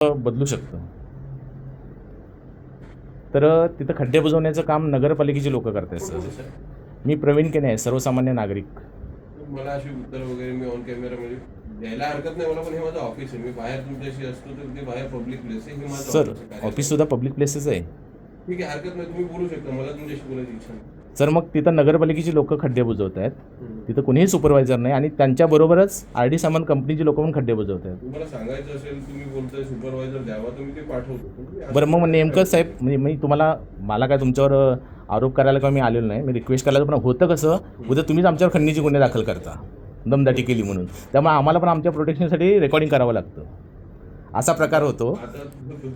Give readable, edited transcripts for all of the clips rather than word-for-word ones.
बदलू शकतं. तर तिथं खड्डे बुजवण्याचं काम नगरपालिकेची लोक करतात सर. मी प्रवीण केने आहे, सर्वसामान्य नागरिक. मला अशी उत्तर वगैरे मी ऑन कॅमेरा म्हणजे द्यायला हरकत नाही मला, पण हे माझं ऑफिस आहे. मी बाहेर तुमच्याशी असतो तर ते बाहेर पब्लिक प्लेस आहे. हे माझं सर ऑफिस सुद्धा पब्लिक प्लेसेस आहे. ठीक आहे, हरकत नाही, तुम्ही बोलू शकता. मला तुमच्याशी बोलायची इच्छा नाही. सर मग तिथं नगरपालिकेची लोक खड्डे बुजवत आहेत. तिथं कोणीही सुपरवायझर नाही आणि त्यांच्याबरोबरच RD सामान कंपनीची लोक पण खड्डे बुजवत आहेत. तुम्हाला सांगायचं असेल, तुम्ही बोलताय सुपरवायझर द्यावा, तर मी ते पाठवतो. बरं मग नेमकं साहेब, म्हणजे मी तुम्हाला मला काय तुमच्यावर आरोप करायला किंवा मी आलेलो नाही, मी रिक्वेस्ट करायला. पण होतं कसं, उद्या तुम्हीच आमच्यावर खंडणीचे गुन्हे दाखल करता दमदाटी केली म्हणून. त्यामुळे आम्हाला पण आमच्या प्रोटेक्शनसाठी रेकॉर्डिंग करावं लागतं. असा प्रकार होतो. आता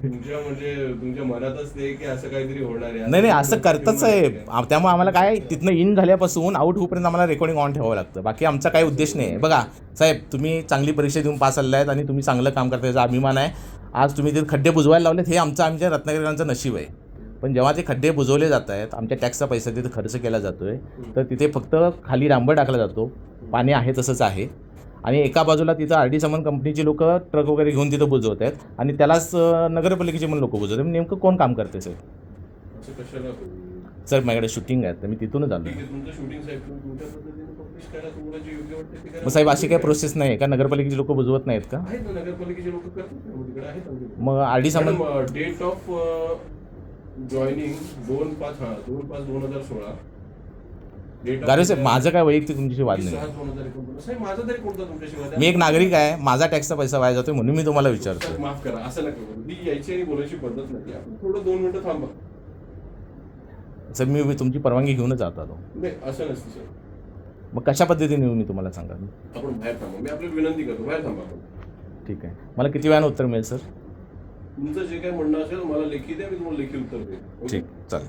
तुमच्या म्हणजे तुमच्या मनातच ते की असं काहीतरी होणार आहे. नाही असं करतात साहेब. त्यामुळे आम्हाला काय तिथनं इन झाल्यापासून आउट होऊपर्यंत आम्हाला रेकॉर्डिंग ऑन ठेवावं लागतं. बाकी आमचा काही उद्देश नाही आहे. बघा साहेब, तुम्ही चांगली परीक्षा देऊन पास झालेला आहेत आणि तुम्ही चांगलं काम करता, याचा अभिमान आहे. आज तुम्ही ते खड्डे बुजवायला लावलेत, हे आमच्या रत्नागिरीकरांचं नशीब आहे. पण जेव्हा ते खड्डे बुजवले जात आहेत, आमच्या टॅक्सचा पैसा तिथे खर्च केला जातो आहे, तर तिथे फक्त खाली डांबर टाकला जातो, पाणी आहे तसंच आहे. आणि एका बाजूला तिथं RD सामान कंपनीची लोक ट्रक वगैरे घेऊन तिथं बुजवत आहेत आणि त्यालाच नगरपालिकेचे पण लोक बुजवत आहेत. नेमकं कोण काम करते सर? सर माझ्याकडे शूटिंग आहे, तर मी तिथूनच आलो. मग साहेब अशी काही प्रोसेस नाही आहे का? नगरपालिकेचे लोक बुजवत नाहीत का? नगरपालिकेचे लोक करतात. मग RD सामान डेट ऑफ जॉईनिंग 2/5/2016. गारे साहेब, माझं काय वैयक्तिक तुमच्याशी वाद नाही. माझा तरी कोणता तुमच्याशी वाद? मी एक नागरिक आहे, माझा टॅक्सचा पैसा वाया जातोय म्हणून मी तुम्हाला विचारतो. माफ करा, असं नका करू. ही यायची आणि बोलायची पद्धत नाही. आपण थोडं 2 मिनिटं थांबा. सर मी तुमची परवानगी घेऊनच जात आलो. नाही असं नसतं सर. मग कशा पद्धतीने येऊ मी तुम्हाला सांगा? आपण बाहेर थांबा, मी आपल्याला विनंती करतो, बाहेर थांबा आपण. ठीक आहे. मला किती वेळानं उत्तर मिळेल सर? तुमचं जे काही म्हणणं असेल मला लेखी द्या, मी तुम्हाला लेखी उत्तर देईन. ठीक, चालेल.